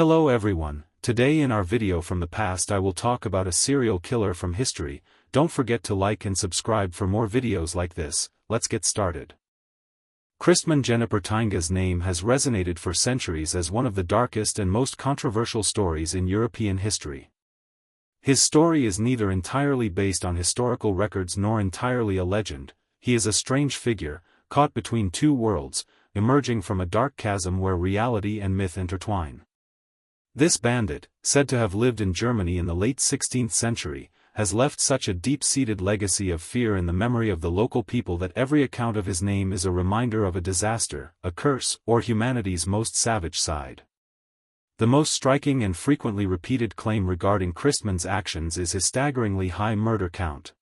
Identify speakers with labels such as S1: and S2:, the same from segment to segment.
S1: Hello everyone, today in our video from the past I will talk about a serial killer from history. Don't forget to like and subscribe for more videos like this. Let's get started. Christman Genipertinga's name has resonated for centuries as one of the darkest and most controversial stories in European history. His story is neither entirely based on historical records nor entirely a legend. He is a strange figure, caught between two worlds, emerging from a dark chasm where reality and myth intertwine. This bandit, said to have lived in Germany in the late 16th century, has left such a deep-seated legacy of fear in the memory of the local people that every account of his name is a reminder of a disaster, a curse, or humanity's most savage side. The most striking and frequently repeated claim regarding Christman's actions is his staggeringly high murder count.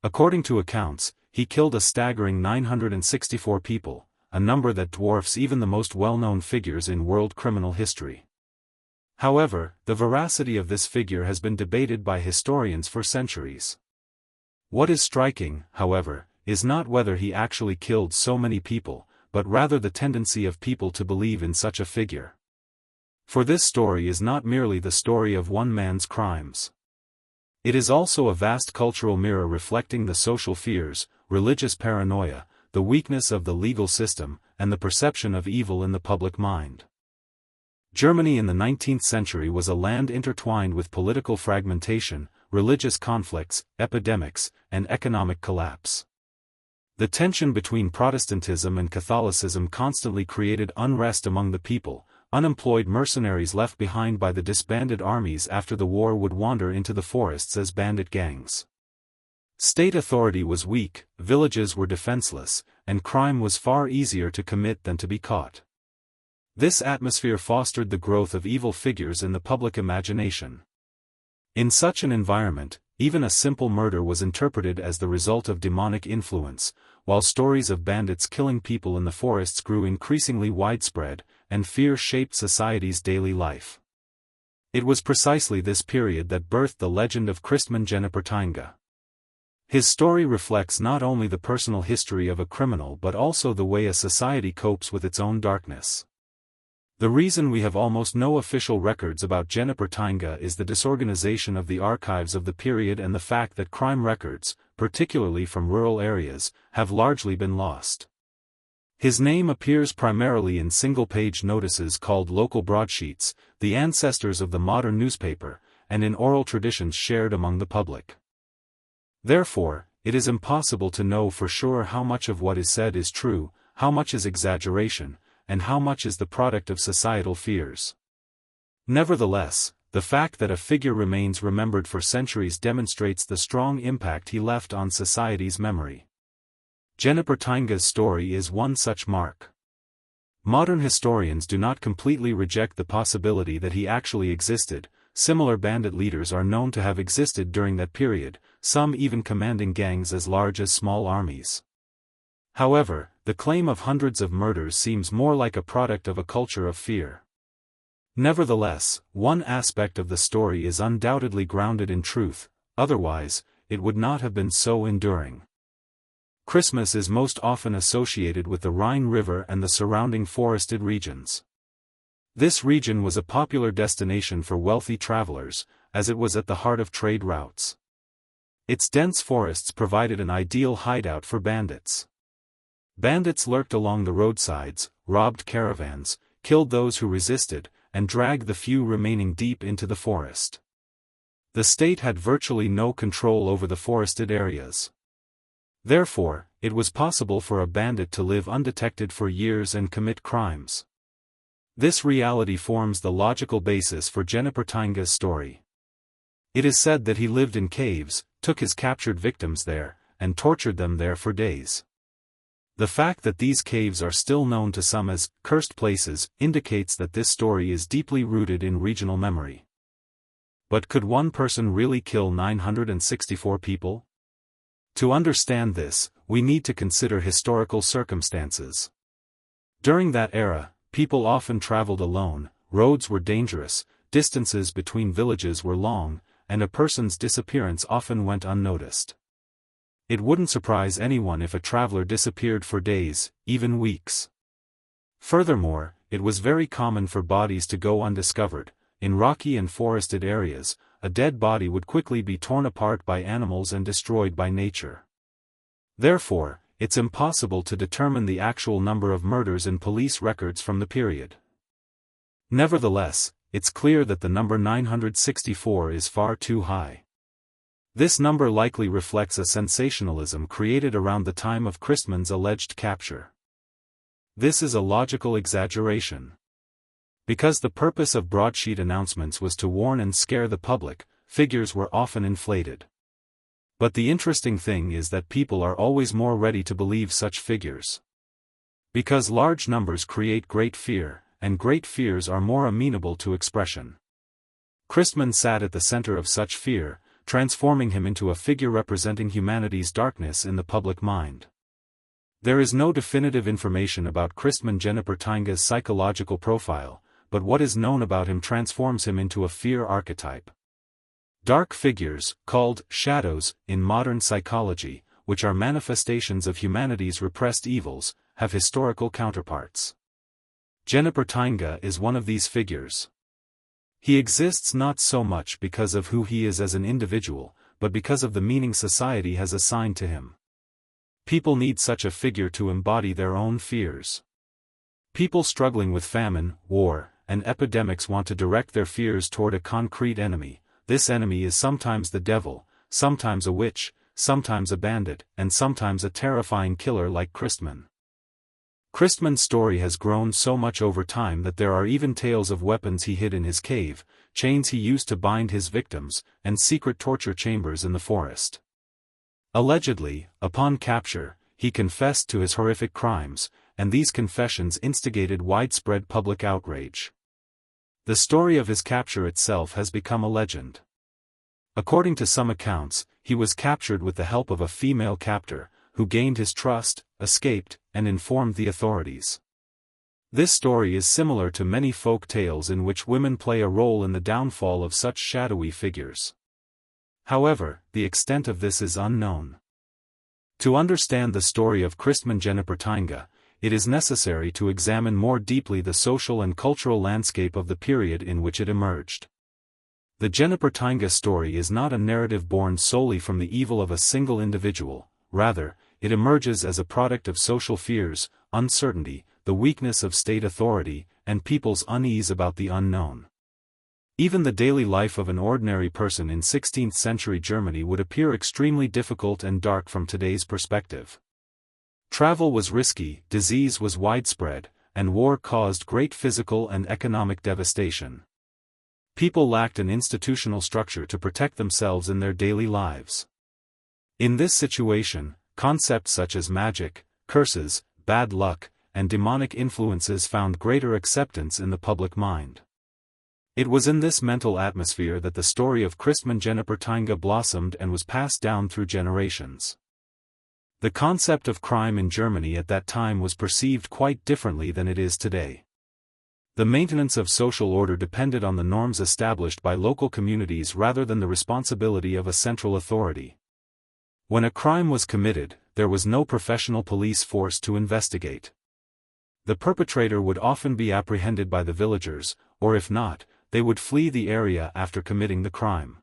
S1: According to accounts, he killed a staggering 964 people, a number that dwarfs even the most well-known figures in world criminal history. However, the veracity of this figure has been debated by historians for centuries. What is striking, however, is not whether he actually killed so many people, but rather the tendency of people to believe in such a figure. For this story is not merely the story of one man's crimes. It is also a vast cultural mirror reflecting the social fears, religious paranoia, the weakness of the legal system, and the perception of evil in the public mind. Germany in the 19th century was a land intertwined with political fragmentation, religious conflicts, epidemics, and economic collapse. The tension between Protestantism and Catholicism constantly created unrest among the people. Unemployed mercenaries left behind by the disbanded armies after the war would wander into the forests as bandit gangs. State authority was weak, villages were defenseless, and crime was far easier to commit than to be caught. This atmosphere fostered the growth of evil figures in the public imagination. In such an environment, even a simple murder was interpreted as the result of demonic influence, while stories of bandits killing people in the forests grew increasingly widespread, and fear shaped society's daily life. It was precisely this period that birthed the legend of Christman Genipertinga. His story reflects not only the personal history of a criminal but also the way a society copes with its own darkness. The reason we have almost no official records about Genipertinga is the disorganization of the archives of the period and the fact that crime records, particularly from rural areas, have largely been lost. His name appears primarily in single-page notices called local broadsheets, the ancestors of the modern newspaper, and in oral traditions shared among the public. Therefore, it is impossible to know for sure how much of what is said is true, how much is exaggeration, and how much is the product of societal fears. Nevertheless, the fact that a figure remains remembered for centuries demonstrates the strong impact he left on society's memory. Genipertinga's story is one such mark. Modern historians do not completely reject the possibility that he actually existed. Similar bandit leaders are known to have existed during that period, some even commanding gangs as large as small armies. However, the claim of hundreds of murders seems more like a product of a culture of fear. Nevertheless, one aspect of the story is undoubtedly grounded in truth, otherwise, it would not have been so enduring. Christmas is most often associated with the Rhine River and the surrounding forested regions. This region was a popular destination for wealthy travelers, as it was at the heart of trade routes. Its dense forests provided an ideal hideout for bandits. Bandits lurked along the roadsides, robbed caravans, killed those who resisted, and dragged the few remaining deep into the forest. The state had virtually no control over the forested areas. Therefore, it was possible for a bandit to live undetected for years and commit crimes. This reality forms the logical basis for Genipertinga's story. It is said that he lived in caves, took his captured victims there, and tortured them there for days. The fact that these caves are still known to some as cursed places indicates that this story is deeply rooted in regional memory. But could one person really kill 964 people? To understand this, we need to consider historical circumstances. During that era, people often traveled alone, roads were dangerous, distances between villages were long, and a person's disappearance often went unnoticed. It wouldn't surprise anyone if a traveler disappeared for days, even weeks. Furthermore, it was very common for bodies to go undiscovered. In rocky and forested areas, a dead body would quickly be torn apart by animals and destroyed by nature. Therefore, it's impossible to determine the actual number of murders in police records from the period. Nevertheless, it's clear that the number 964 is far too high. This number likely reflects a sensationalism created around the time of Christman's alleged capture. This is a logical exaggeration. Because the purpose of broadsheet announcements was to warn and scare the public, figures were often inflated. But the interesting thing is that people are always more ready to believe such figures. Because large numbers create great fear, and great fears are more amenable to expression. Christman sat at the center of such fear, transforming him into a figure representing humanity's darkness in the public mind. There is no definitive information about Christman Jennipatinga's psychological profile, but what is known about him transforms him into a fear archetype. Dark figures, called shadows in modern psychology, which are manifestations of humanity's repressed evils, have historical counterparts. Jennipatinga is one of these figures. He exists not so much because of who he is as an individual, but because of the meaning society has assigned to him. People need such a figure to embody their own fears. People struggling with famine, war, and epidemics want to direct their fears toward a concrete enemy. This enemy is sometimes the devil, sometimes a witch, sometimes a bandit, and sometimes a terrifying killer like Christman. Christman's story has grown so much over time that there are even tales of weapons he hid in his cave, chains he used to bind his victims, and secret torture chambers in the forest. Allegedly, upon capture, he confessed to his horrific crimes, and these confessions instigated widespread public outrage. The story of his capture itself has become a legend. According to some accounts, he was captured with the help of a female captor, who gained his trust, escaped, and informed the authorities. This story is similar to many folk tales in which women play a role in the downfall of such shadowy figures. However, the extent of this is unknown. To understand the story of Christman Jennipatinga, it is necessary to examine more deeply the social and cultural landscape of the period in which it emerged. The Jennipatinga story is not a narrative born solely from the evil of a single individual, rather, it emerges as a product of social fears, uncertainty, the weakness of state authority, and people's unease about the unknown. Even the daily life of an ordinary person in 16th-century Germany would appear extremely difficult and dark from today's perspective. Travel was risky, disease was widespread, and war caused great physical and economic devastation. People lacked an institutional structure to protect themselves in their daily lives. In this situation, concepts such as magic, curses, bad luck, and demonic influences found greater acceptance in the public mind. It was in this mental atmosphere that the story of Christman Jennipatinga blossomed and was passed down through generations. The concept of crime in Germany at that time was perceived quite differently than it is today. The maintenance of social order depended on the norms established by local communities rather than the responsibility of a central authority. When a crime was committed, there was no professional police force to investigate. The perpetrator would often be apprehended by the villagers, or if not, they would flee the area after committing the crime.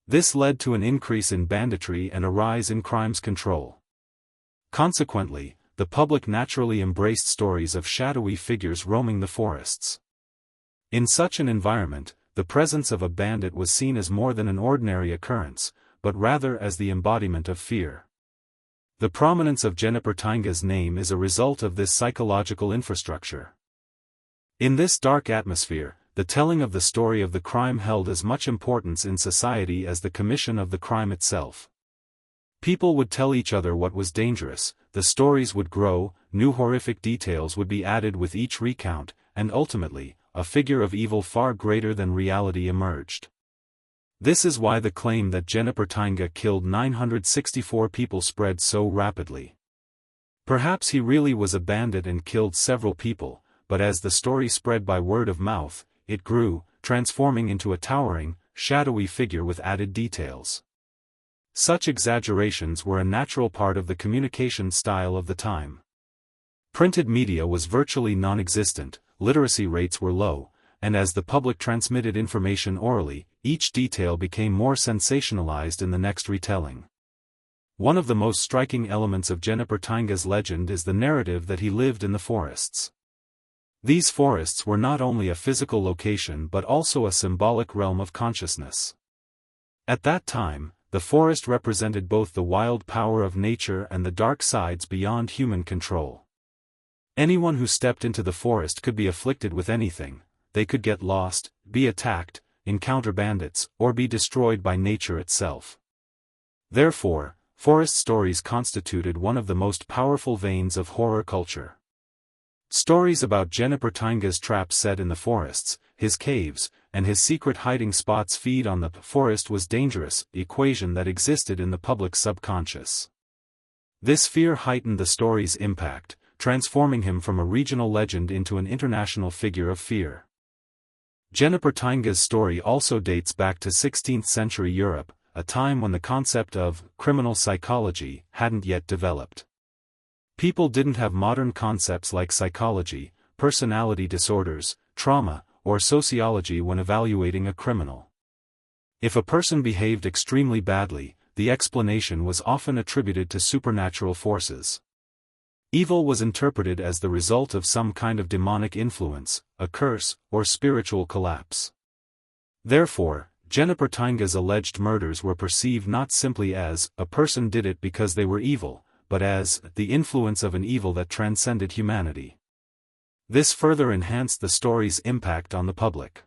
S1: This led to an increase in banditry and a rise in crimes control. Consequently, the public naturally embraced stories of shadowy figures roaming the forests. In such an environment, the presence of a bandit was seen as more than an ordinary occurrence, but rather as the embodiment of fear. The prominence of Jennipatinga's name is a result of this psychological infrastructure. In this dark atmosphere, the telling of the story of the crime held as much importance in society as the commission of the crime itself. People would tell each other what was dangerous, the stories would grow, new horrific details would be added with each recount, and ultimately, a figure of evil far greater than reality emerged. This is why the claim that Jennipatinga killed 964 people spread so rapidly. Perhaps he really was a bandit and killed several people, but as the story spread by word of mouth, it grew, transforming into a towering, shadowy figure with added details. Such exaggerations were a natural part of the communication style of the time. Printed media was virtually non-existent, literacy rates were low, and as the public transmitted information orally, each detail became more sensationalized in the next retelling. One of the most striking elements of Jenepertinga's legend is the narrative that he lived in the forests. These forests were not only a physical location but also a symbolic realm of consciousness. At that time, the forest represented both the wild power of nature and the dark sides beyond human control. Anyone who stepped into the forest could be afflicted with anything. They could get lost, be attacked, encounter bandits, or be destroyed by nature itself. Therefore, forest stories constituted one of the most powerful veins of horror culture. Stories about Jenepertinga's traps set in the forests, his caves, and his secret hiding spots feed on the forest was dangerous equation that existed in the public's subconscious. This fear heightened the story's impact, transforming him from a regional legend into an international figure of fear. Jenepertinga's story also dates back to 16th-century Europe, a time when the concept of criminal psychology hadn't yet developed. People didn't have modern concepts like psychology, personality disorders, trauma, or sociology when evaluating a criminal. If a person behaved extremely badly, the explanation was often attributed to supernatural forces. Evil was interpreted as the result of some kind of demonic influence, a curse, or spiritual collapse. Therefore, Jenepertinga's alleged murders were perceived not simply as a person did it because they were evil, but as the influence of an evil that transcended humanity. This further enhanced the story's impact on the public.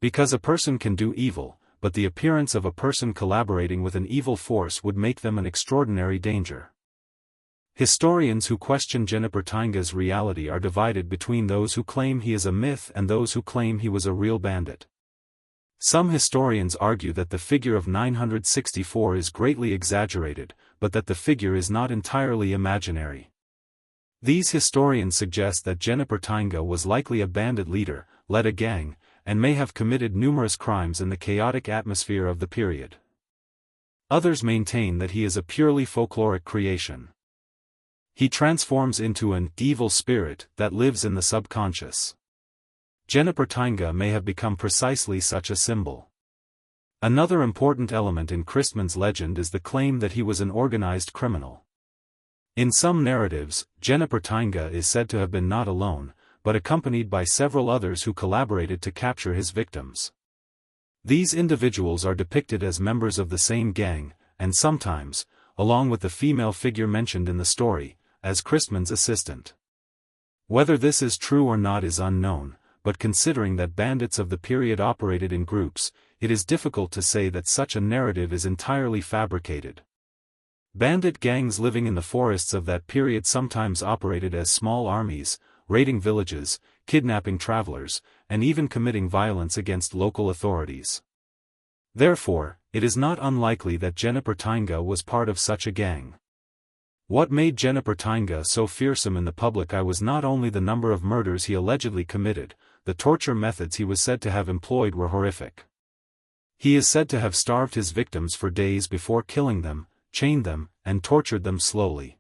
S1: Because a person can do evil, but the appearance of a person collaborating with an evil force would make them an extraordinary danger. Historians who question Jenepertinga's reality are divided between those who claim he is a myth and those who claim he was a real bandit. Some historians argue that the figure of 964 is greatly exaggerated, but that the figure is not entirely imaginary. These historians suggest that Jenepertinga was likely a bandit leader, led a gang, and may have committed numerous crimes in the chaotic atmosphere of the period. Others maintain that he is a purely folkloric creation. He transforms into an evil spirit that lives in the subconscious. Jenepertinga may have become precisely such a symbol. Another important element in Christman's legend is the claim that he was an organized criminal. In some narratives, Jenepertinga is said to have been not alone, but accompanied by several others who collaborated to capture his victims. These individuals are depicted as members of the same gang, and sometimes, along with the female figure mentioned in the story, as Christman's assistant. Whether this is true or not is unknown, but considering that bandits of the period operated in groups, it is difficult to say that such a narrative is entirely fabricated. Bandit gangs living in the forests of that period sometimes operated as small armies, raiding villages, kidnapping travelers, and even committing violence against local authorities. Therefore, it is not unlikely that Jenepertinga was part of such a gang. What made Jenepertinga so fearsome in the public eye was not only the number of murders he allegedly committed, the torture methods he was said to have employed were horrific. He is said to have starved his victims for days before killing them, chained them, and tortured them slowly.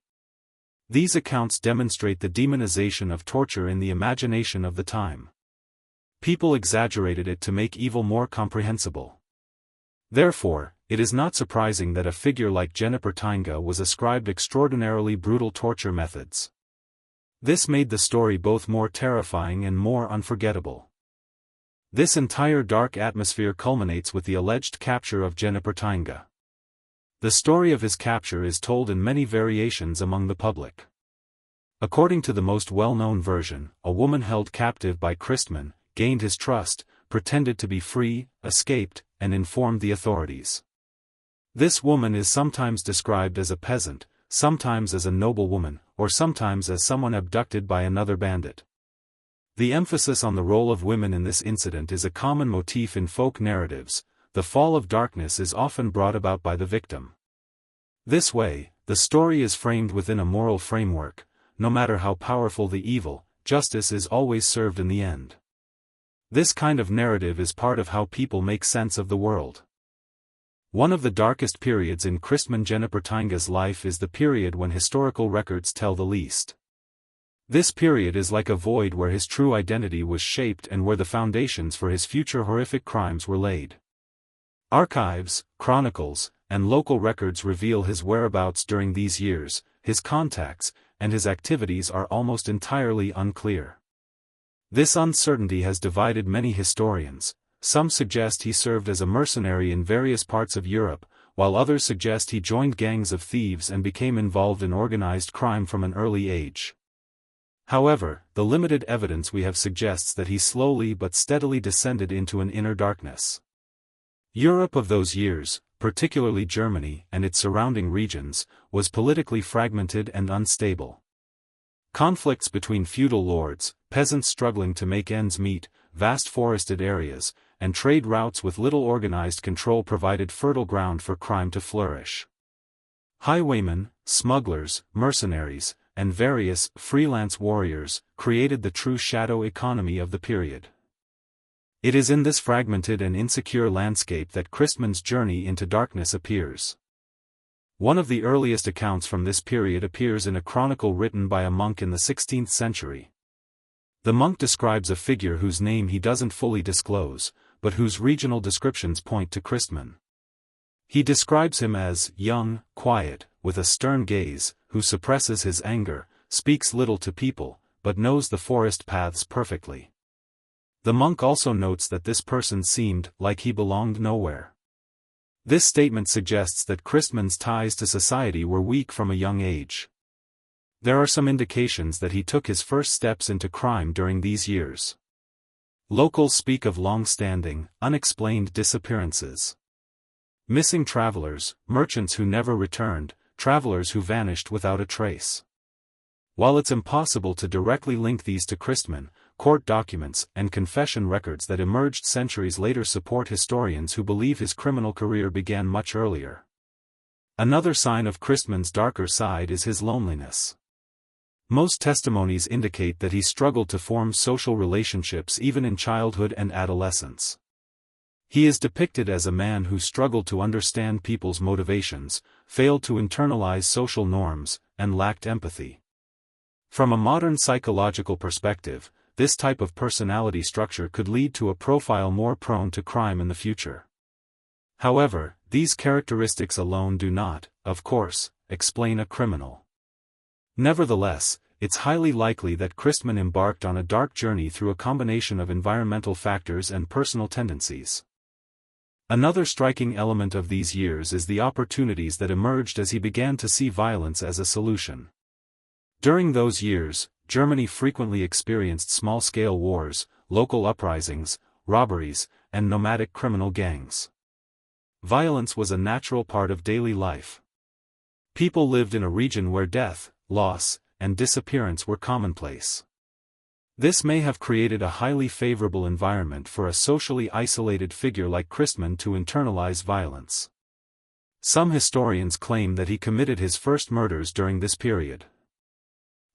S1: These accounts demonstrate the demonization of torture in the imagination of the time. People exaggerated it to make evil more comprehensible. Therefore, it is not surprising that a figure like Jenepertinga was ascribed extraordinarily brutal torture methods. This made the story both more terrifying and more unforgettable. This entire dark atmosphere culminates with the alleged capture of Jenepertinga. The story of his capture is told in many variations among the public. According to the most well-known version, a woman held captive by Christman, gained his trust, pretended to be free, escaped, and informed the authorities. This woman is sometimes described as a peasant, sometimes as a noblewoman, or sometimes as someone abducted by another bandit. The emphasis on the role of women in this incident is a common motif in folk narratives. The fall of darkness is often brought about by the victim. This way, the story is framed within a moral framework. No matter how powerful the evil, justice is always served in the end. This kind of narrative is part of how people make sense of the world. One of the darkest periods in Christman Jenepertinga's life is the period when historical records tell the least. This period is like a void where his true identity was shaped and where the foundations for his future horrific crimes were laid. Archives, chronicles, and local records reveal his whereabouts during these years. His contacts, and his activities are almost entirely unclear. This uncertainty has divided many historians. Some suggest he served as a mercenary in various parts of Europe, while others suggest he joined gangs of thieves and became involved in organized crime from an early age. However, the limited evidence we have suggests that he slowly but steadily descended into an inner darkness. Europe of those years, particularly Germany and its surrounding regions, was politically fragmented and unstable. Conflicts between feudal lords, peasants struggling to make ends meet, vast forested areas, and trade routes with little organized control provided fertile ground for crime to flourish. Highwaymen, smugglers, mercenaries, and various freelance warriors created the true shadow economy of the period. It is in this fragmented and insecure landscape that Christmann's journey into darkness appears. One of the earliest accounts from this period appears in a chronicle written by a monk in the 16th century. The monk describes a figure whose name he doesn't fully disclose, but whose regional descriptions point to Christmann. He describes him as young, quiet, with a stern gaze, who suppresses his anger, speaks little to people, but knows the forest paths perfectly. The monk also notes that this person seemed like he belonged nowhere. This statement suggests that Christmann's ties to society were weak from a young age. There are some indications that he took his first steps into crime during these years. Locals speak of long-standing, unexplained disappearances. Missing travelers, merchants who never returned, travelers who vanished without a trace. While it's impossible to directly link these to Christmann, court documents and confession records that emerged centuries later support historians who believe his criminal career began much earlier. Another sign of Christmann's darker side is his loneliness. Most testimonies indicate that he struggled to form social relationships even in childhood and adolescence. He is depicted as a man who struggled to understand people's motivations, failed to internalize social norms, and lacked empathy. From a modern psychological perspective, this type of personality structure could lead to a profile more prone to crime in the future. However, these characteristics alone do not, of course, explain a criminal. Nevertheless, it's highly likely that Christmann embarked on a dark journey through a combination of environmental factors and personal tendencies. Another striking element of these years is the opportunities that emerged as he began to see violence as a solution. During those years, Germany frequently experienced small-scale wars, local uprisings, robberies, and nomadic criminal gangs. Violence was a natural part of daily life. People lived in a region where death, loss, and disappearance were commonplace. This may have created a highly favorable environment for a socially isolated figure like Christmann to internalize violence. Some historians claim that he committed his first murders during this period.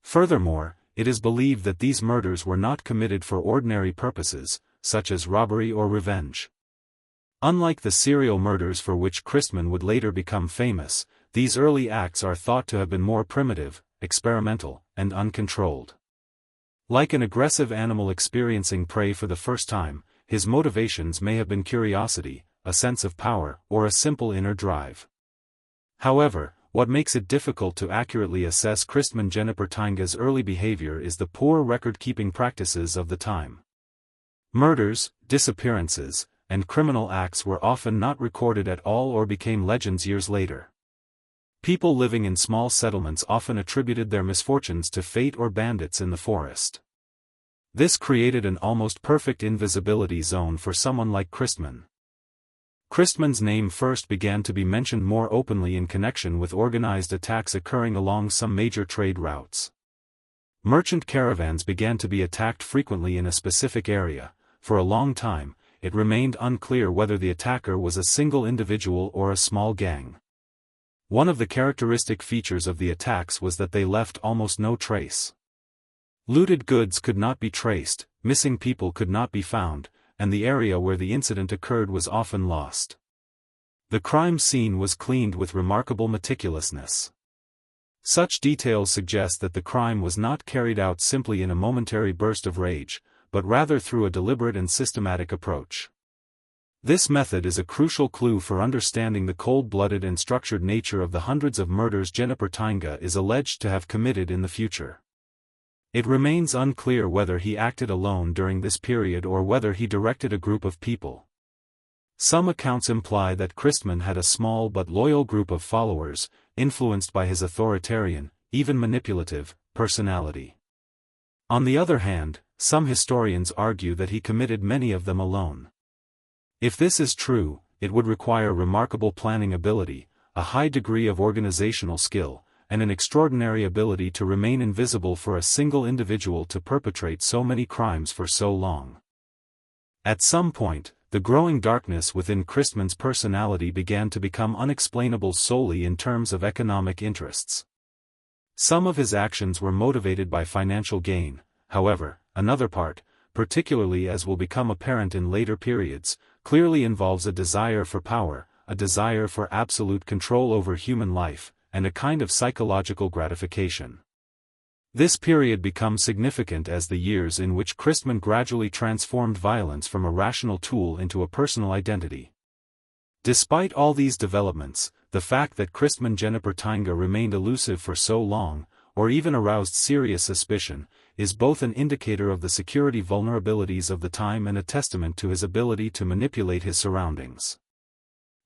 S1: Furthermore, it is believed that these murders were not committed for ordinary purposes, such as robbery or revenge. Unlike the serial murders for which Christmann would later become famous, these early acts are thought to have been more primitive, experimental, and uncontrolled. Like an aggressive animal experiencing prey for the first time, his motivations may have been curiosity, a sense of power, or a simple inner drive. However, what makes it difficult to accurately assess Christmann Jennepertinga's early behavior is the poor record-keeping practices of the time. Murders, disappearances, and criminal acts were often not recorded at all or became legends years later. People living in small settlements often attributed their misfortunes to fate or bandits in the forest. This created an almost perfect invisibility zone for someone like Christmann. Christmann's name first began to be mentioned more openly in connection with organized attacks occurring along some major trade routes. Merchant caravans began to be attacked frequently in a specific area. For a long time, it remained unclear whether the attacker was a single individual or a small gang. One of the characteristic features of the attacks was that they left almost no trace. Looted goods could not be traced, missing people could not be found, and the area where the incident occurred was often lost. The crime scene was cleaned with remarkable meticulousness. Such details suggest that the crime was not carried out simply in a momentary burst of rage, but rather through a deliberate and systematic approach. This method is a crucial clue for understanding the cold-blooded and structured nature of the hundreds of murders Jennifer Tynga is alleged to have committed in the future. It remains unclear whether he acted alone during this period or whether he directed a group of people. Some accounts imply that Christman had a small but loyal group of followers, influenced by his authoritarian, even manipulative, personality. On the other hand, some historians argue that he committed many of them alone. If this is true, it would require remarkable planning ability, a high degree of organizational skill, and an extraordinary ability to remain invisible for a single individual to perpetrate so many crimes for so long. At some point, the growing darkness within Christman's personality began to become unexplainable solely in terms of economic interests. Some of his actions were motivated by financial gain, however, another part, particularly as will become apparent in later periods, clearly involves a desire for power, a desire for absolute control over human life, and a kind of psychological gratification. This period becomes significant as the years in which Christman gradually transformed violence from a rational tool into a personal identity. Despite all these developments, the fact that Christman Jennifer Tynga remained elusive for so long, or even aroused serious suspicion, is both an indicator of the security vulnerabilities of the time and a testament to his ability to manipulate his surroundings.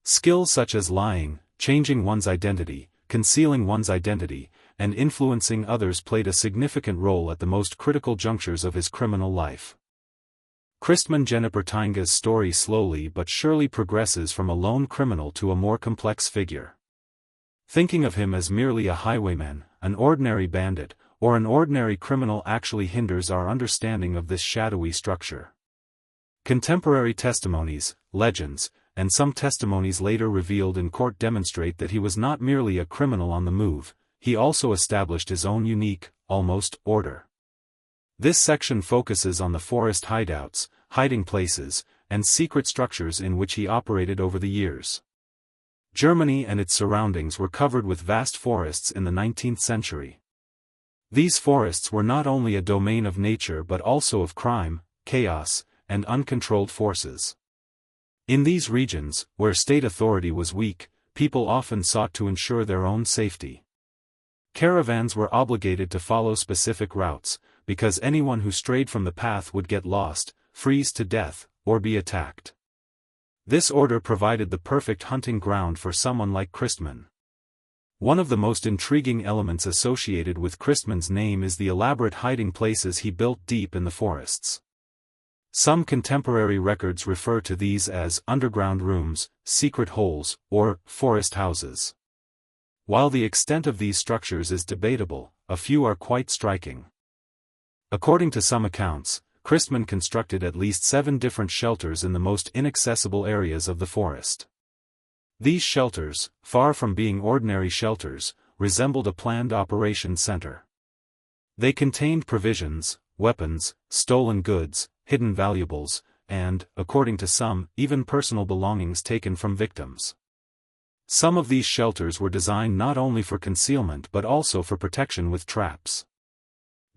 S1: Skills such as lying, changing one's identity, concealing one's identity, and influencing others played a significant role at the most critical junctures of his criminal life. Christman Jennifer Tynga's story slowly but surely progresses from a lone criminal to a more complex figure. Thinking of him as merely a highwayman, an ordinary bandit, or an ordinary criminal actually hinders our understanding of this shadowy structure. Contemporary testimonies, legends, and some testimonies later revealed in court demonstrate that he was not merely a criminal on the move, he also established his own unique, almost, order. This section focuses on the forest hideouts, hiding places, and secret structures in which he operated over the years. Germany and its surroundings were covered with vast forests in the 19th century. These forests were not only a domain of nature but also of crime, chaos, and uncontrolled forces. In these regions, where state authority was weak, people often sought to ensure their own safety. Caravans were obligated to follow specific routes, because anyone who strayed from the path would get lost, freeze to death, or be attacked. This order provided the perfect hunting ground for someone like Christman. One of the most intriguing elements associated with Christman's name is the elaborate hiding places he built deep in the forests. Some contemporary records refer to these as underground rooms, secret holes, or forest houses. While the extent of these structures is debatable, a few are quite striking. According to some accounts, Christman constructed at least 7 different shelters in the most inaccessible areas of the forest. These shelters, far from being ordinary shelters, resembled a planned operations center. They contained provisions, weapons, stolen goods, hidden valuables, and, according to some, even personal belongings taken from victims. Some of these shelters were designed not only for concealment but also for protection with traps.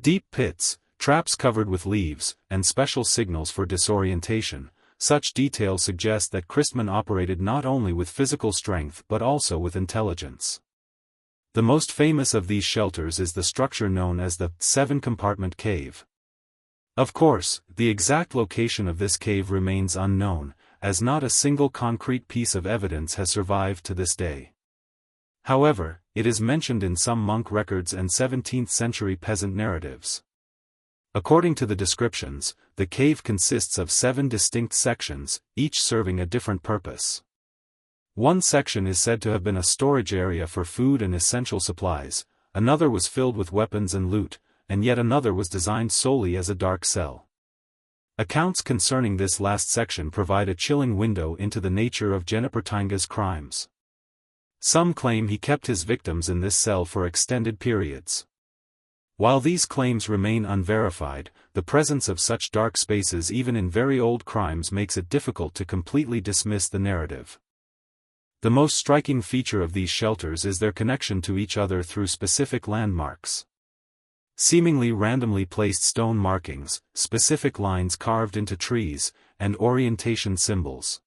S1: Deep pits, traps covered with leaves, and special signals for disorientation. Such details suggest that Christman operated not only with physical strength but also with intelligence. The most famous of these shelters is the structure known as the 7-compartment cave. Of course, the exact location of this cave remains unknown, as not a single concrete piece of evidence has survived to this day. However, it is mentioned in some monk records and 17th-century peasant narratives. According to the descriptions, the cave consists of 7 distinct sections, each serving a different purpose. One section is said to have been a storage area for food and essential supplies, another was filled with weapons and loot, and yet another was designed solely as a dark cell. Accounts concerning this last section provide a chilling window into the nature of Jennifer Tynga's crimes. Some claim he kept his victims in this cell for extended periods. While these claims remain unverified, the presence of such dark spaces even in very old crimes makes it difficult to completely dismiss the narrative. The most striking feature of these shelters is their connection to each other through specific landmarks. Seemingly randomly placed stone markings, specific lines carved into trees, and orientation symbols.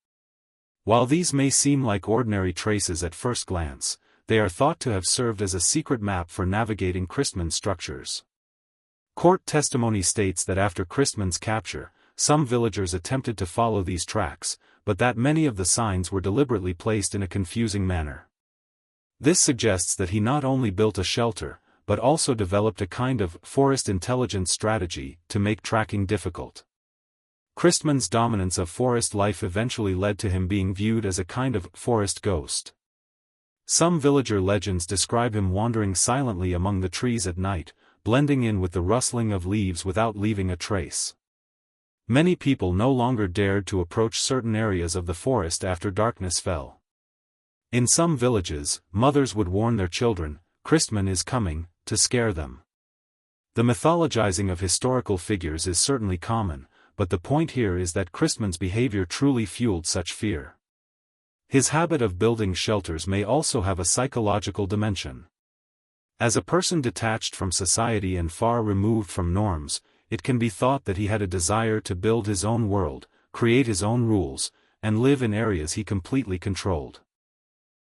S1: While these may seem like ordinary traces at first glance, they are thought to have served as a secret map for navigating Christman's structures. Court testimony states that after Christman's capture, some villagers attempted to follow these tracks, but that many of the signs were deliberately placed in a confusing manner. This suggests that he not only built a shelter, but also developed a kind of forest intelligence strategy to make tracking difficult. Christman's dominance of forest life eventually led to him being viewed as a kind of forest ghost. Some villager legends describe him wandering silently among the trees at night, blending in with the rustling of leaves without leaving a trace. Many people no longer dared to approach certain areas of the forest after darkness fell. In some villages, mothers would warn their children, "Christman is coming," to scare them. The mythologizing of historical figures is certainly common, but the point here is that Christman's behavior truly fueled such fear. His habit of building shelters may also have a psychological dimension. As a person detached from society and far removed from norms, it can be thought that he had a desire to build his own world, create his own rules, and live in areas he completely controlled.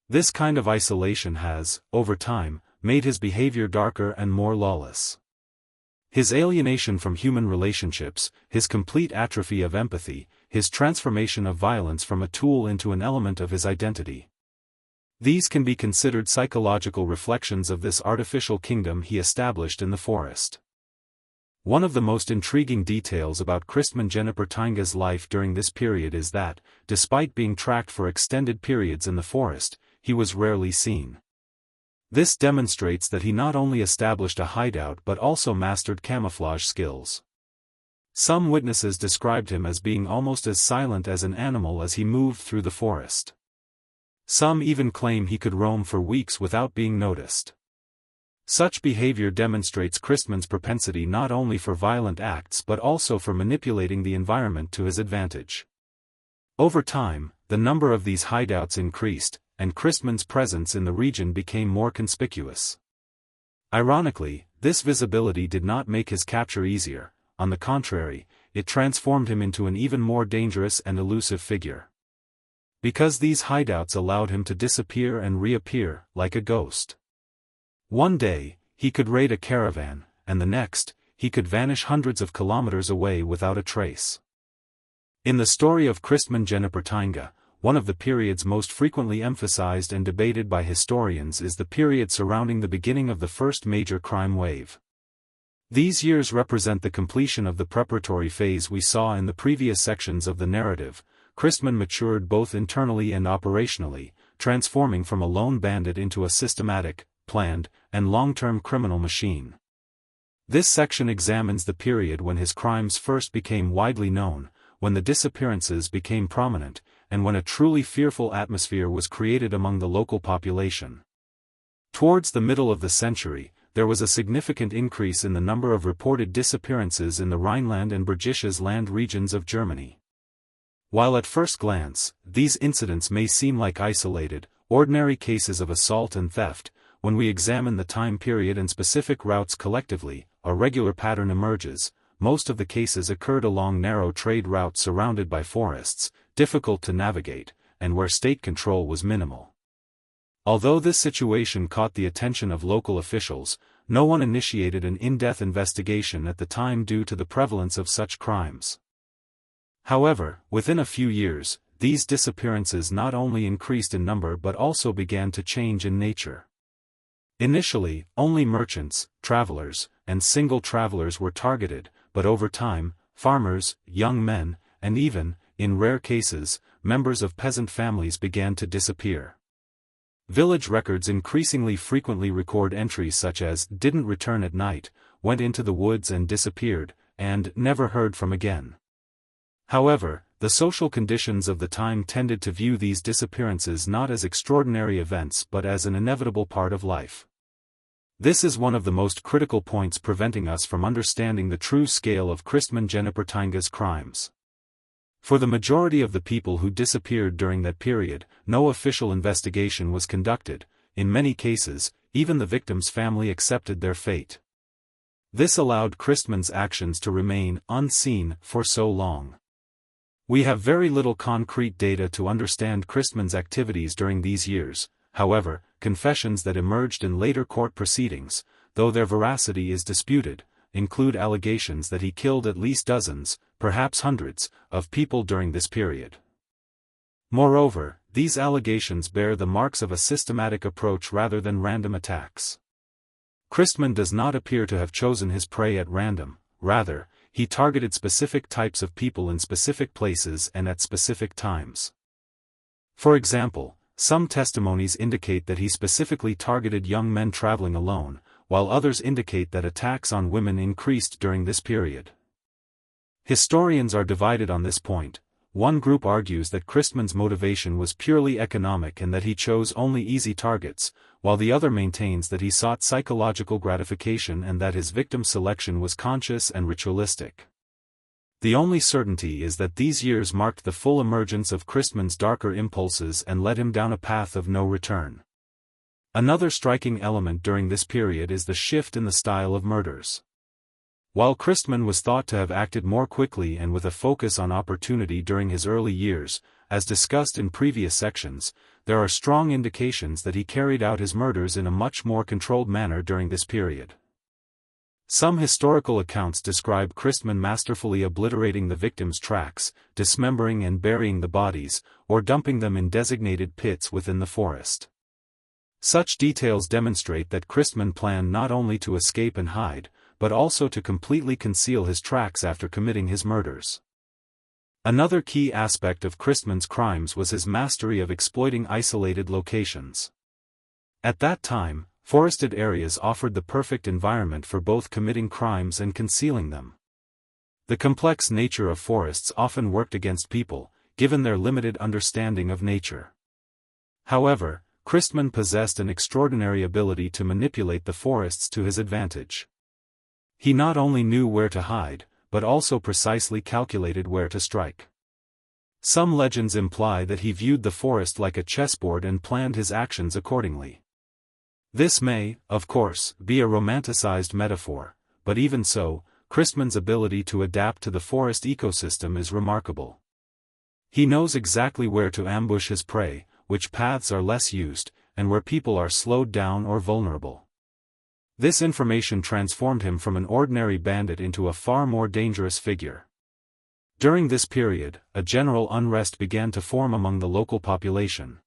S1: This kind of isolation has, over time, made his behavior darker and more lawless. His alienation from human relationships, his complete atrophy of empathy, his transformation of violence from a tool into an element of his identity. These can be considered psychological reflections of this artificial kingdom he established in the forest. One of the most intriguing details about Christman Jennifertinga's life during this period is that, despite being tracked for extended periods in the forest, he was rarely seen. This demonstrates that he not only established a hideout but also mastered camouflage skills. Some witnesses described him as being almost as silent as an animal as he moved through the forest. Some even claim he could roam for weeks without being noticed. Such behavior demonstrates Christman's propensity not only for violent acts but also for manipulating the environment to his advantage. Over time, the number of these hideouts increased, and Christman's presence in the region became more conspicuous. Ironically, this visibility did not make his capture easier; on the contrary, it transformed him into an even more dangerous and elusive figure. Because these hideouts allowed him to disappear and reappear, like a ghost. One day, he could raid a caravan, and the next, he could vanish hundreds of kilometers away without a trace. In the story of Christman Jennifertinga, one of the periods most frequently emphasized and debated by historians is the period surrounding the beginning of the first major crime wave. These years represent the completion of the preparatory phase we saw in the previous sections of the narrative. Christman matured both internally and operationally, transforming from a lone bandit into a systematic, planned, and long-term criminal machine. This section examines the period when his crimes first became widely known, when the disappearances became prominent, and when a truly fearful atmosphere was created among the local population. Towards the middle of the century, there was a significant increase in the number of reported disappearances in the Rhineland and Bergisches Land regions of Germany. While at first glance, these incidents may seem like isolated, ordinary cases of assault and theft, when we examine the time period and specific routes collectively, a regular pattern emerges. Most of the cases occurred along narrow trade routes surrounded by forests, difficult to navigate, and where state control was minimal. Although this situation caught the attention of local officials, no one initiated an in-depth investigation at the time due to the prevalence of such crimes. However, within a few years, these disappearances not only increased in number but also began to change in nature. Initially, only merchants, travelers, and single travelers were targeted, but over time, farmers, young men, and even, in rare cases, members of peasant families began to disappear. Village records increasingly frequently record entries such as "didn't return at night, went into the woods and disappeared," and "never heard from again." However, the social conditions of the time tended to view these disappearances not as extraordinary events but as an inevitable part of life. This is one of the most critical points preventing us from understanding the true scale of Christman Jennifertinga's crimes. For the majority of the people who disappeared during that period, no official investigation was conducted. In many cases, even the victim's family accepted their fate. This allowed Christman's actions to remain unseen for so long. We have very little concrete data to understand Christman's activities during these years. However, confessions that emerged in later court proceedings, though their veracity is disputed, include allegations that he killed at least dozens, perhaps hundreds, of people during this period. Moreover, these allegations bear the marks of a systematic approach rather than random attacks. Christman does not appear to have chosen his prey at random. Rather, he targeted specific types of people in specific places and at specific times. For example, some testimonies indicate that he specifically targeted young men traveling alone, while others indicate that attacks on women increased during this period. Historians are divided on this point. One group argues that Christman's motivation was purely economic and that he chose only easy targets, while the other maintains that he sought psychological gratification and that his victim selection was conscious and ritualistic. The only certainty is that these years marked the full emergence of Christman's darker impulses and led him down a path of no return. Another striking element during this period is the shift in the style of murders. While Christman was thought to have acted more quickly and with a focus on opportunity during his early years, as discussed in previous sections, there are strong indications that he carried out his murders in a much more controlled manner during this period. Some historical accounts describe Christman masterfully obliterating the victim's tracks, dismembering and burying the bodies, or dumping them in designated pits within the forest. Such details demonstrate that Christman planned not only to escape and hide, but also to completely conceal his tracks after committing his murders. Another key aspect of Christman's crimes was his mastery of exploiting isolated locations. At that time, forested areas offered the perfect environment for both committing crimes and concealing them. The complex nature of forests often worked against people, given their limited understanding of nature. However, Christman possessed an extraordinary ability to manipulate the forests to his advantage. He not only knew where to hide, but also precisely calculated where to strike. Some legends imply that he viewed the forest like a chessboard and planned his actions accordingly. This may, of course, be a romanticized metaphor, but even so, Christman's ability to adapt to the forest ecosystem is remarkable. He knows exactly where to ambush his prey, which paths are less used, and where people are slowed down or vulnerable. This information transformed him from an ordinary bandit into a far more dangerous figure. During this period, a general unrest began to form among the local population.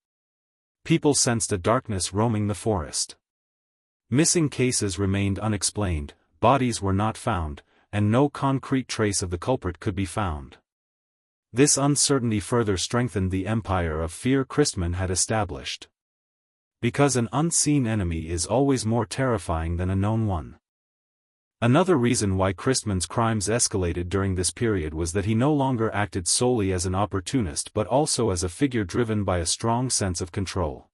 S1: People sensed a darkness roaming the forest. Missing cases remained unexplained, bodies were not found, and no concrete trace of the culprit could be found. This uncertainty further strengthened the empire of fear Christman had established. Because an unseen enemy is always more terrifying than a known one. Another reason why Christman's crimes escalated during this period was that he no longer acted solely as an opportunist but also as a figure driven by a strong sense of control.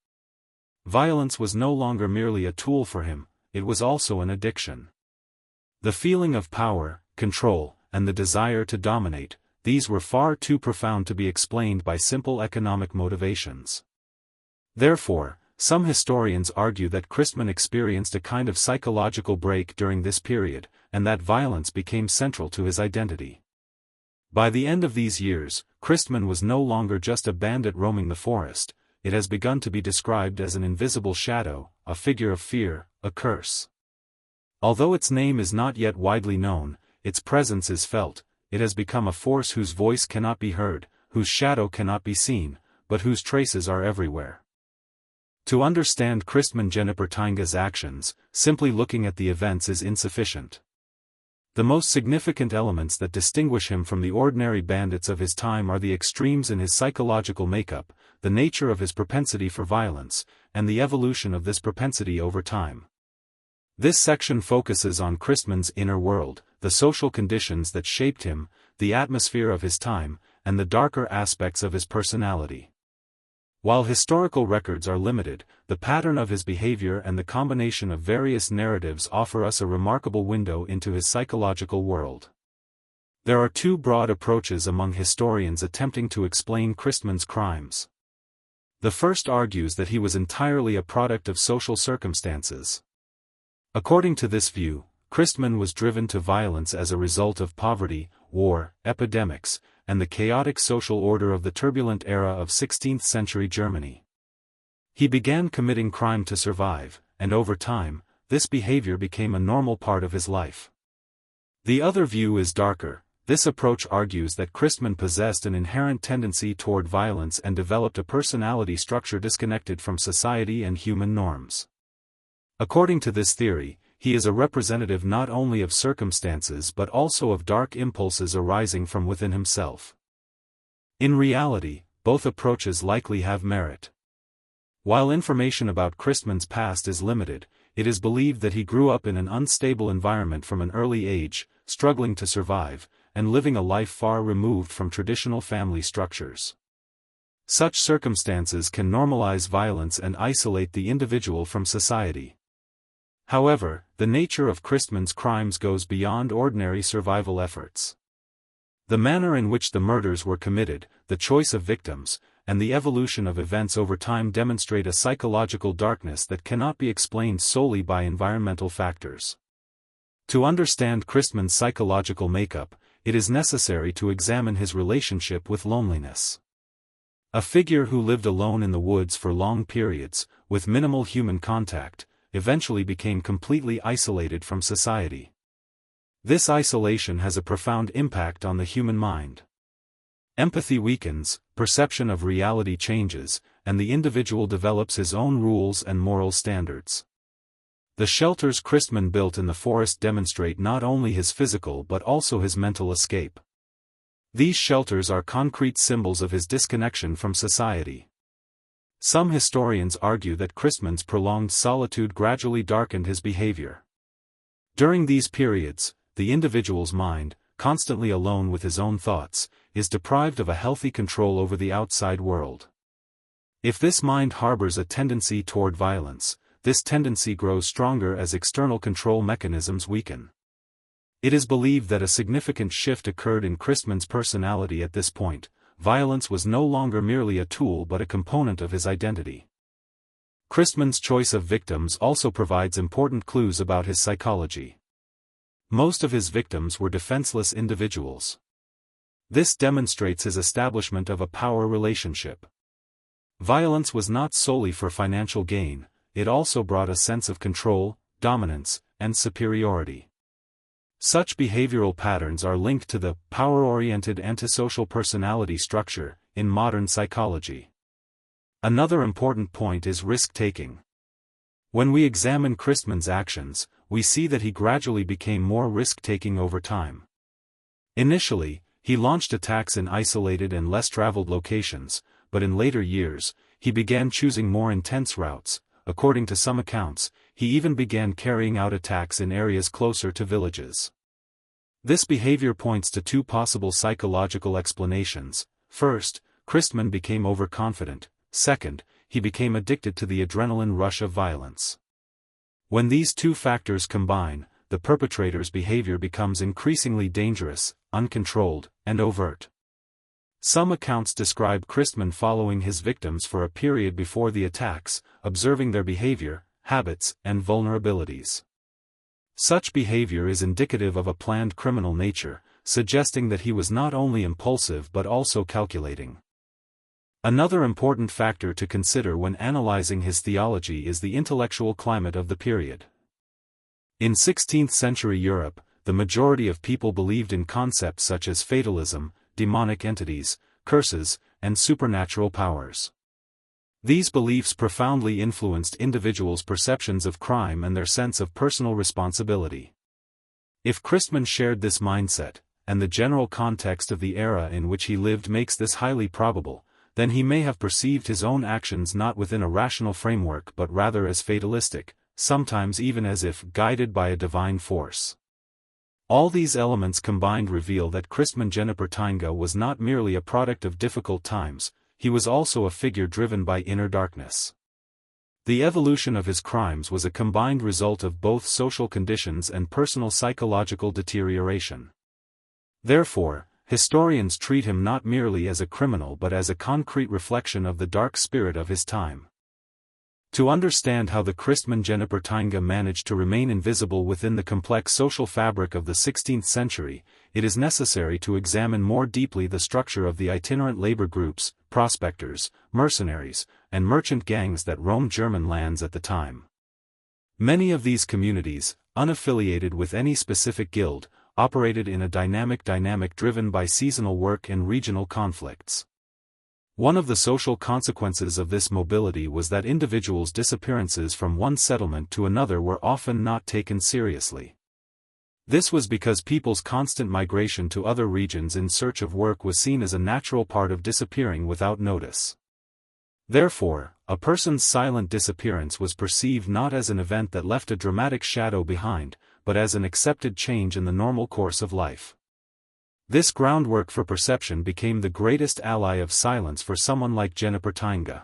S1: Violence was no longer merely a tool for him, it was also an addiction. The feeling of power, control, and the desire to dominate, these were far too profound to be explained by simple economic motivations. Therefore, some historians argue that Christman experienced a kind of psychological break during this period, and that violence became central to his identity. By the end of these years, Christman was no longer just a bandit roaming the forest, it has begun to be described as an invisible shadow, a figure of fear, a curse. Although its name is not yet widely known, its presence is felt, it has become a force whose voice cannot be heard, whose shadow cannot be seen, but whose traces are everywhere. To understand Christman Jenipertinga's actions, simply looking at the events is insufficient. The most significant elements that distinguish him from the ordinary bandits of his time are the extremes in his psychological makeup, the nature of his propensity for violence, and the evolution of this propensity over time. This section focuses on Christman's inner world, the social conditions that shaped him, the atmosphere of his time, and the darker aspects of his personality. While historical records are limited, the pattern of his behavior and the combination of various narratives offer us a remarkable window into his psychological world. There are two broad approaches among historians attempting to explain Christman's crimes. The first argues that he was entirely a product of social circumstances. According to this view, Christman was driven to violence as a result of poverty, war, epidemics, and the chaotic social order of the turbulent era of 16th-century Germany. He began committing crime to survive, and over time, this behavior became a normal part of his life. The other view is darker. This approach argues that Christman possessed an inherent tendency toward violence and developed a personality structure disconnected from society and human norms. According to this theory, he is a representative not only of circumstances but also of dark impulses arising from within himself. In reality, both approaches likely have merit. While information about Christman's past is limited, it is believed that he grew up in an unstable environment from an early age, struggling to survive, and living a life far removed from traditional family structures. Such circumstances can normalize violence and isolate the individual from society. However, the nature of Christman's crimes goes beyond ordinary survival efforts. The manner in which the murders were committed, the choice of victims, and the evolution of events over time demonstrate a psychological darkness that cannot be explained solely by environmental factors. To understand Christman's psychological makeup, it is necessary to examine his relationship with loneliness. A figure who lived alone in the woods for long periods, with minimal human contact, eventually became completely isolated from society. This isolation has a profound impact on the human mind. Empathy weakens, perception of reality changes, and the individual develops his own rules and moral standards. The shelters Christman built in the forest demonstrate not only his physical but also his mental escape. These shelters are concrete symbols of his disconnection from society. Some historians argue that Christman's prolonged solitude gradually darkened his behavior. During these periods, the individual's mind, constantly alone with his own thoughts, is deprived of a healthy control over the outside world. If this mind harbors a tendency toward violence, this tendency grows stronger as external control mechanisms weaken. It is believed that a significant shift occurred in Christman's personality at this point. Violence was no longer merely a tool but a component of his identity. Christman's choice of victims also provides important clues about his psychology. Most of his victims were defenseless individuals. This demonstrates his establishment of a power relationship. Violence was not solely for financial gain, it also brought a sense of control, dominance, and superiority. Such behavioral patterns are linked to the power-oriented antisocial personality structure in modern psychology. Another important point is risk-taking. When we examine Christman's actions, we see that he gradually became more risk-taking over time. Initially, he launched attacks in isolated and less-traveled locations, but in later years, he began choosing more intense routes. According to some accounts, he even began carrying out attacks in areas closer to villages. This behavior points to two possible psychological explanations. First, Christman became overconfident. Second, he became addicted to the adrenaline rush of violence. When these two factors combine, the perpetrator's behavior becomes increasingly dangerous, uncontrolled, and overt. Some accounts describe Christman following his victims for a period before the attacks, observing their behavior, habits, and vulnerabilities. Such behavior is indicative of a planned criminal nature, suggesting that he was not only impulsive but also calculating. Another important factor to consider when analyzing his theology is the intellectual climate of the period. In 16th-century Europe, the majority of people believed in concepts such as fatalism, demonic entities, curses, and supernatural powers. These beliefs profoundly influenced individuals' perceptions of crime and their sense of personal responsibility. If Christman shared this mindset, and the general context of the era in which he lived makes this highly probable, then he may have perceived his own actions not within a rational framework but rather as fatalistic, sometimes even as if guided by a divine force. All these elements combined reveal that Christman Jenneperteinga was not merely a product of difficult times, he was also a figure driven by inner darkness. The evolution of his crimes was a combined result of both social conditions and personal psychological deterioration. Therefore, historians treat him not merely as a criminal but as a concrete reflection of the dark spirit of his time. To understand how the Christman Jenipertinga managed to remain invisible within the complex social fabric of the 16th century, it is necessary to examine more deeply the structure of the itinerant labor groups, prospectors, mercenaries, and merchant gangs that roamed German lands at the time. Many of these communities, unaffiliated with any specific guild, operated in a dynamic driven by seasonal work and regional conflicts. One of the social consequences of this mobility was that individuals' disappearances from one settlement to another were often not taken seriously. This was because people's constant migration to other regions in search of work was seen as a natural part of disappearing without notice. Therefore, a person's silent disappearance was perceived not as an event that left a dramatic shadow behind, but as an accepted change in the normal course of life. This groundwork for perception became the greatest ally of silence for someone like Jenipertinga.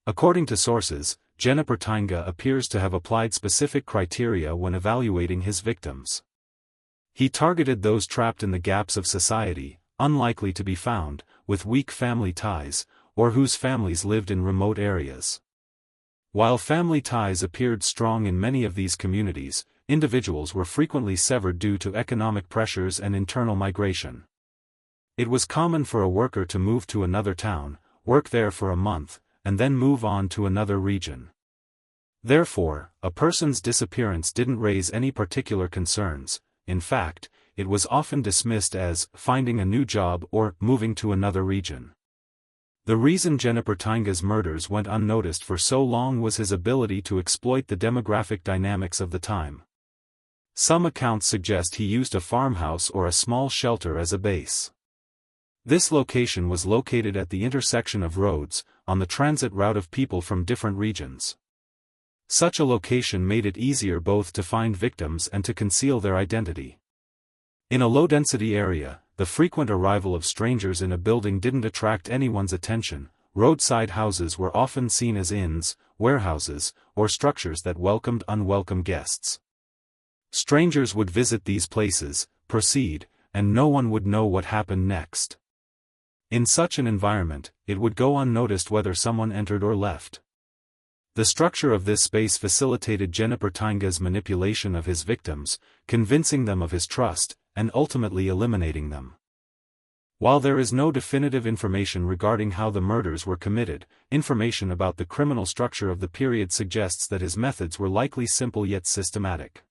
S1: According to sources, Jenipertinga appears to have applied specific criteria when evaluating his victims. He targeted those trapped in the gaps of society, unlikely to be found, with weak family ties, or whose families lived in remote areas. While family ties appeared strong in many of these communities, individuals were frequently severed due to economic pressures and internal migration. It was common for a worker to move to another town, work there for a month, and then move on to another region. Therefore, a person's disappearance didn't raise any particular concerns. In fact, it was often dismissed as finding a new job or moving to another region. The reason Jenipertinga's murders went unnoticed for so long was his ability to exploit the demographic dynamics of the time. Some accounts suggest he used a farmhouse or a small shelter as a base. This location was located at the intersection of roads, on the transit route of people from different regions. Such a location made it easier both to find victims and to conceal their identity. In a low-density area, the frequent arrival of strangers in a building didn't attract anyone's attention. Roadside houses were often seen as inns, warehouses, or structures that welcomed unwelcome guests. Strangers would visit these places, proceed, and no one would know what happened next. In such an environment, it would go unnoticed whether someone entered or left. The structure of this space facilitated Jenipertinga's manipulation of his victims, convincing them of his trust, and ultimately eliminating them. While there is no definitive information regarding how the murders were committed, information about the criminal structure of the period suggests that his methods were likely simple yet systematic.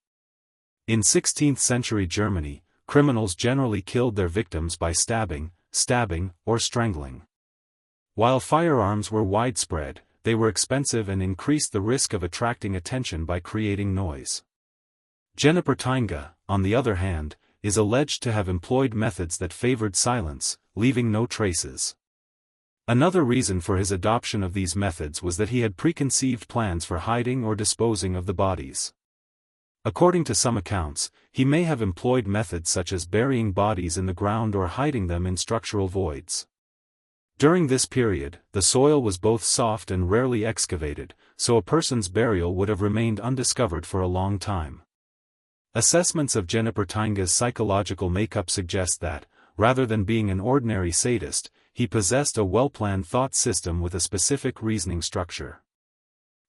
S1: In 16th-century Germany, criminals generally killed their victims by stabbing, or strangling. While firearms were widespread, they were expensive and increased the risk of attracting attention by creating noise. Jenipertinga, on the other hand, is alleged to have employed methods that favored silence, leaving no traces. Another reason for his adoption of these methods was that he had preconceived plans for hiding or disposing of the bodies. According to some accounts, he may have employed methods such as burying bodies in the ground or hiding them in structural voids. During this period, the soil was both soft and rarely excavated, so a person's burial would have remained undiscovered for a long time. Assessments of Jenipertinga's psychological makeup suggest that, rather than being an ordinary sadist, he possessed a well-planned thought system with a specific reasoning structure.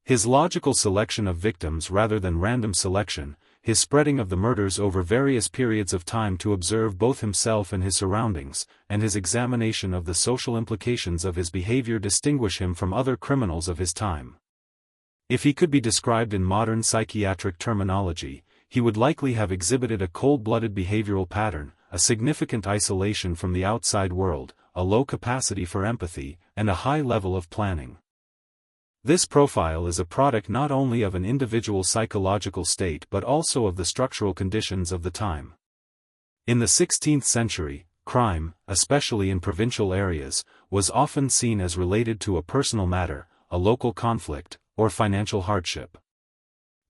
S1: His logical selection of victims rather than random selection, his spreading of the murders over various periods of time to observe both himself and his surroundings, and his examination of the social implications of his behavior distinguish him from other criminals of his time. If he could be described in modern psychiatric terminology, he would likely have exhibited a cold-blooded behavioral pattern, a significant isolation from the outside world, a low capacity for empathy, and a high level of planning. This profile is a product not only of an individual's psychological state but also of the structural conditions of the time. In the 16th century, crime, especially in provincial areas, was often seen as related to a personal matter, a local conflict, or financial hardship.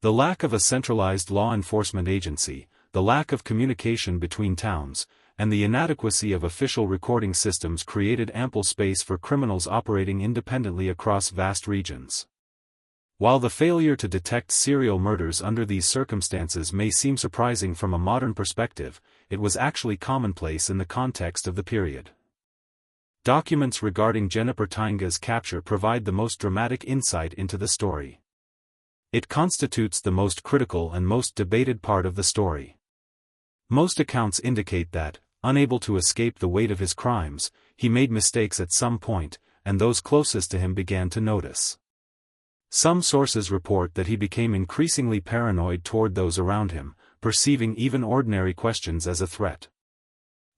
S1: The lack of a centralized law enforcement agency, the lack of communication between towns, and the inadequacy of official recording systems created ample space for criminals operating independently across vast regions. While the failure to detect serial murders under these circumstances may seem surprising from a modern perspective, it was actually commonplace in the context of the period. Documents regarding Jennifer Tainga's capture provide the most dramatic insight into the story. It constitutes the most critical and most debated part of the story. Most accounts indicate that, unable to escape the weight of his crimes, he made mistakes at some point, and those closest to him began to notice. Some sources report that he became increasingly paranoid toward those around him, perceiving even ordinary questions as a threat.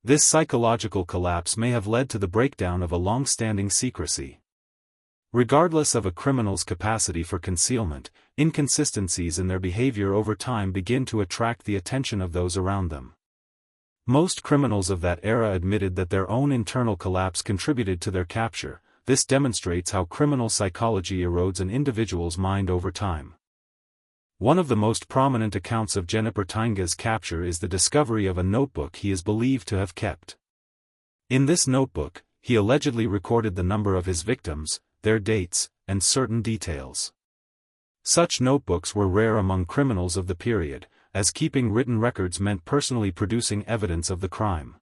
S1: This psychological collapse may have led to the breakdown of a long-standing secrecy. Regardless of a criminal's capacity for concealment, inconsistencies in their behavior over time begin to attract the attention of those around them. Most criminals of that era admitted that their own internal collapse contributed to their capture. This demonstrates how criminal psychology erodes an individual's mind over time. One of the most prominent accounts of Jennifer Tainga's capture is the discovery of a notebook he is believed to have kept. In this notebook, he allegedly recorded the number of his victims, their dates, and certain details. Such notebooks were rare among criminals of the period, as keeping written records meant personally producing evidence of the crime.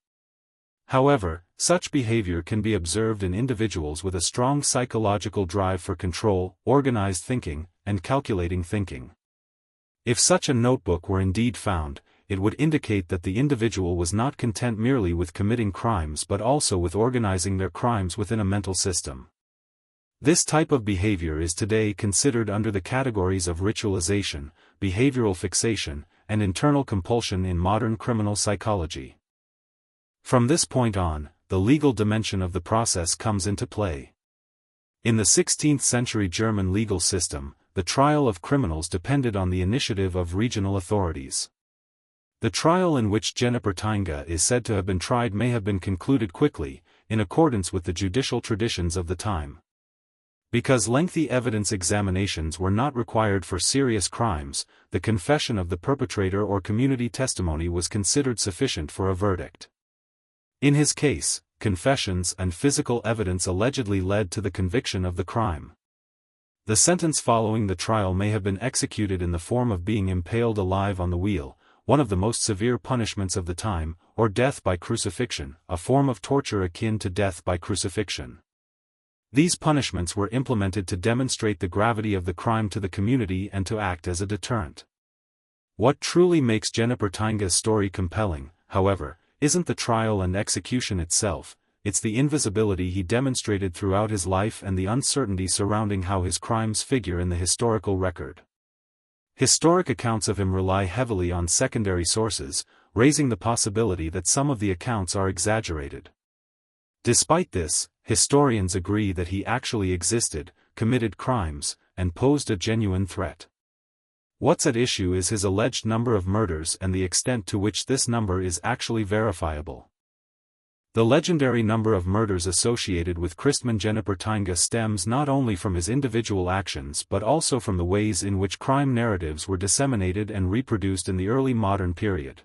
S1: However, such behavior can be observed in individuals with a strong psychological drive for control, organized thinking, and calculating thinking. If such a notebook were indeed found, it would indicate that the individual was not content merely with committing crimes but also with organizing their crimes within a mental system. This type of behavior is today considered under the categories of ritualization, behavioral fixation, and internal compulsion in modern criminal psychology. From this point on, the legal dimension of the process comes into play. In the 16th century German legal system, the trial of criminals depended on the initiative of regional authorities. The trial in which Jennifer Tainga is said to have been tried may have been concluded quickly, in accordance with the judicial traditions of the time. Because lengthy evidence examinations were not required for serious crimes, the confession of the perpetrator or community testimony was considered sufficient for a verdict. In his case, confessions and physical evidence allegedly led to the conviction of the crime. The sentence following the trial may have been executed in the form of being impaled alive on the wheel, one of the most severe punishments of the time, or death by crucifixion, a form of torture akin to death by crucifixion. These punishments were implemented to demonstrate the gravity of the crime to the community and to act as a deterrent. What truly makes Jennifer Tainga's story compelling, however, isn't the trial and execution itself, it's the invisibility he demonstrated throughout his life and the uncertainty surrounding how his crimes figure in the historical record. Historic accounts of him rely heavily on secondary sources, raising the possibility that some of the accounts are exaggerated. Despite this, historians agree that he actually existed, committed crimes, and posed a genuine threat. What's at issue is his alleged number of murders and the extent to which this number is actually verifiable. The legendary number of murders associated with Christman Jennifer Tainga stems not only from his individual actions but also from the ways in which crime narratives were disseminated and reproduced in the early modern period.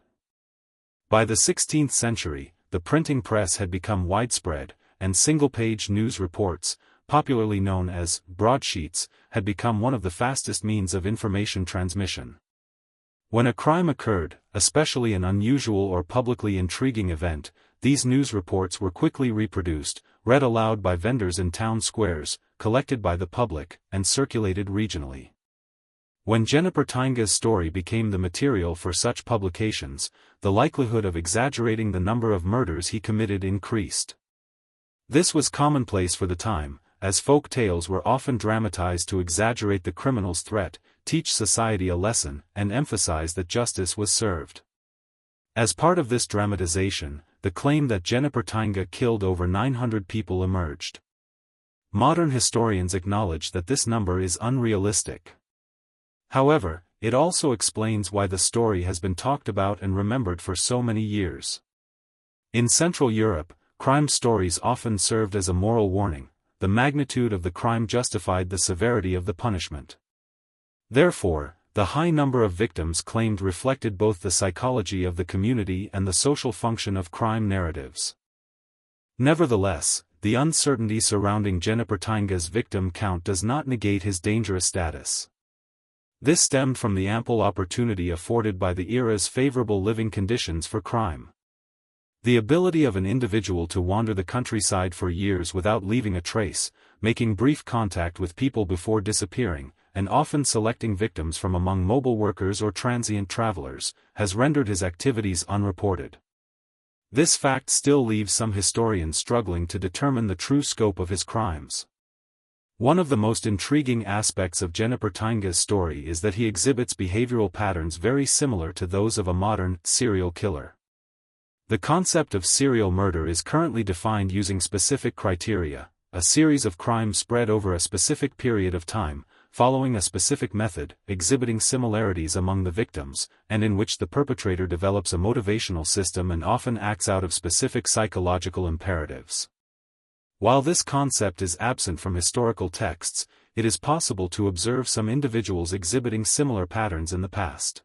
S1: By the 16th century, the printing press had become widespread, and single-page news reports, popularly known as broadsheets, had become one of the fastest means of information transmission. When a crime occurred, especially an unusual or publicly intriguing event, these news reports were quickly reproduced, read aloud by vendors in town squares, collected by the public, and circulated regionally. When Jennifer Tainga's story became the material for such publications, the likelihood of exaggerating the number of murders he committed increased. This was commonplace for the time, as folk tales were often dramatized to exaggerate the criminal's threat, teach society a lesson, and emphasize that justice was served. As part of this dramatization, the claim that Jennifer Tainga killed over 900 people emerged. Modern historians acknowledge that this number is unrealistic. However, it also explains why the story has been talked about and remembered for so many years. In Central Europe, crime stories often served as a moral warning. The magnitude of the crime justified the severity of the punishment. Therefore, the high number of victims claimed reflected both the psychology of the community and the social function of crime narratives. Nevertheless, the uncertainty surrounding Jennifer Tainga's victim count does not negate his dangerous status. This stemmed from the ample opportunity afforded by the era's favorable living conditions for crime. The ability of an individual to wander the countryside for years without leaving a trace, making brief contact with people before disappearing, and often selecting victims from among mobile workers or transient travelers, has rendered his activities unreported. This fact still leaves some historians struggling to determine the true scope of his crimes. One of the most intriguing aspects of Jennifer Tanga's story is that he exhibits behavioral patterns very similar to those of a modern serial killer. The concept of serial murder is currently defined using specific criteria, a series of crimes spread over a specific period of time, following a specific method, exhibiting similarities among the victims, and in which the perpetrator develops a motivational system and often acts out of specific psychological imperatives. While this concept is absent from historical texts, it is possible to observe some individuals exhibiting similar patterns in the past.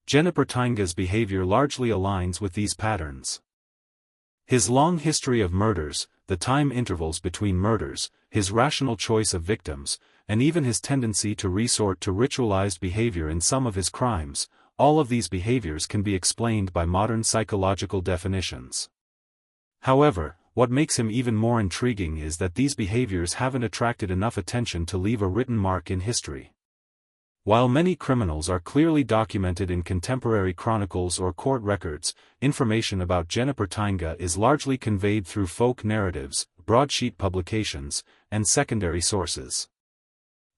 S1: Jennifer Tanga's behavior largely aligns with these patterns. His long history of murders, the time intervals between murders, his rational choice of victims, and even his tendency to resort to ritualized behavior in some of his crimes, all of these behaviors can be explained by modern psychological definitions. However, what makes him even more intriguing is that these behaviors haven't attracted enough attention to leave a written mark in history. While many criminals are clearly documented in contemporary chronicles or court records, information about Jennifer Tanga is largely conveyed through folk narratives, broadsheet publications, and secondary sources.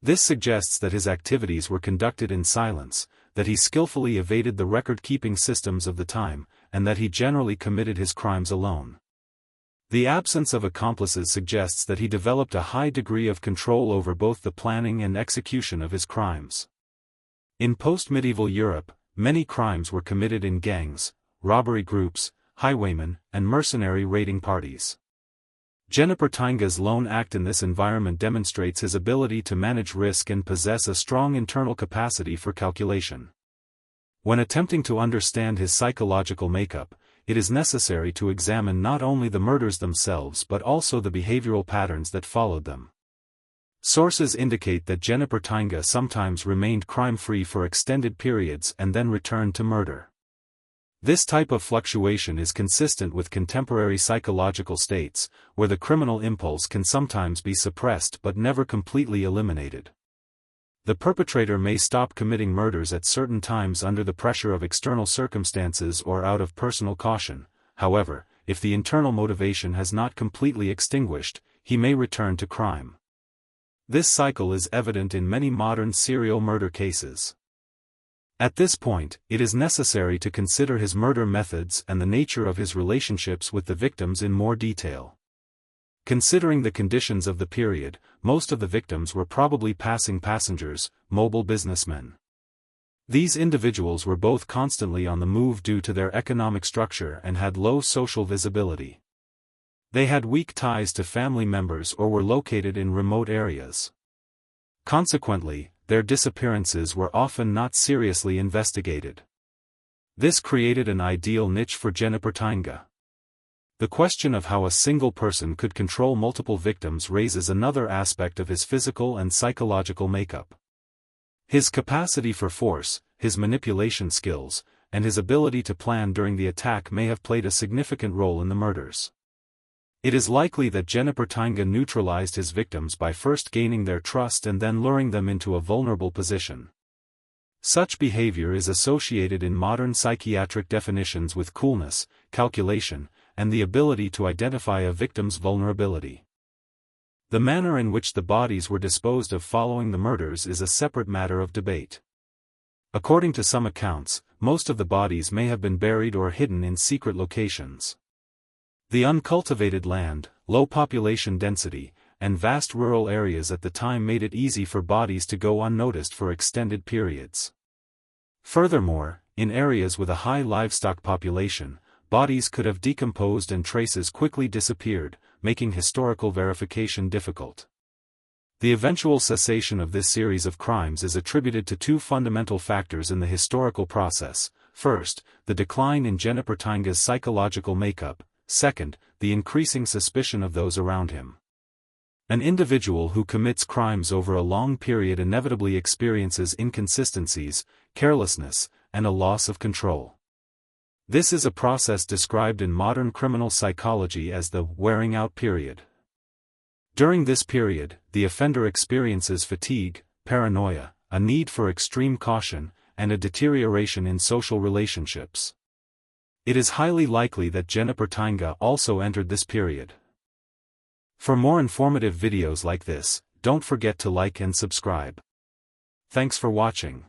S1: This suggests that his activities were conducted in silence, that he skillfully evaded the record-keeping systems of the time, and that he generally committed his crimes alone. The absence of accomplices suggests that he developed a high degree of control over both the planning and execution of his crimes. In post-medieval Europe, many crimes were committed in gangs, robbery groups, highwaymen, and mercenary raiding parties. Jennifer Tanga's lone act in this environment demonstrates his ability to manage risk and possess a strong internal capacity for calculation. When attempting to understand his psychological makeup, it is necessary to examine not only the murders themselves but also the behavioral patterns that followed them. Sources indicate that Jennifer Tanga sometimes remained crime-free for extended periods and then returned to murder. This type of fluctuation is consistent with contemporary psychological states, where the criminal impulse can sometimes be suppressed but never completely eliminated. The perpetrator may stop committing murders at certain times under the pressure of external circumstances or out of personal caution. However, if the internal motivation has not completely extinguished, he may return to crime. This cycle is evident in many modern serial murder cases. At this point, it is necessary to consider his murder methods and the nature of his relationships with the victims in more detail. Considering the conditions of the period, most of the victims were probably passing passengers, mobile businessmen. These individuals were both constantly on the move due to their economic structure and had low social visibility. They had weak ties to family members or were located in remote areas. Consequently, their disappearances were often not seriously investigated. This created an ideal niche for Jennifer Tanga. The question of how a single person could control multiple victims raises another aspect of his physical and psychological makeup. His capacity for force, his manipulation skills, and his ability to plan during the attack may have played a significant role in the murders. It is likely that Jennifer Tanga neutralized his victims by first gaining their trust and then luring them into a vulnerable position. Such behavior is associated in modern psychiatric definitions with coolness, calculation, and the ability to identify a victim's vulnerability. The manner in which the bodies were disposed of following the murders is a separate matter of debate. According to some accounts, most of the bodies may have been buried or hidden in secret locations. The uncultivated land, low population density, and vast rural areas at the time made it easy for bodies to go unnoticed for extended periods. Furthermore, in areas with a high livestock population, bodies could have decomposed and traces quickly disappeared, making historical verification difficult. The eventual cessation of this series of crimes is attributed to two fundamental factors in the historical process. First, the decline in Jennifer Tanga's psychological makeup. Second, the increasing suspicion of those around him. An individual who commits crimes over a long period inevitably experiences inconsistencies, carelessness, and a loss of control. This is a process described in modern criminal psychology as the wearing out period. During this period, the offender experiences fatigue, paranoia, a need for extreme caution, and a deterioration in social relationships. It is highly likely that Jennifer Tynga also entered this period. For more informative videos like this, don't forget to like and subscribe. Thanks for watching.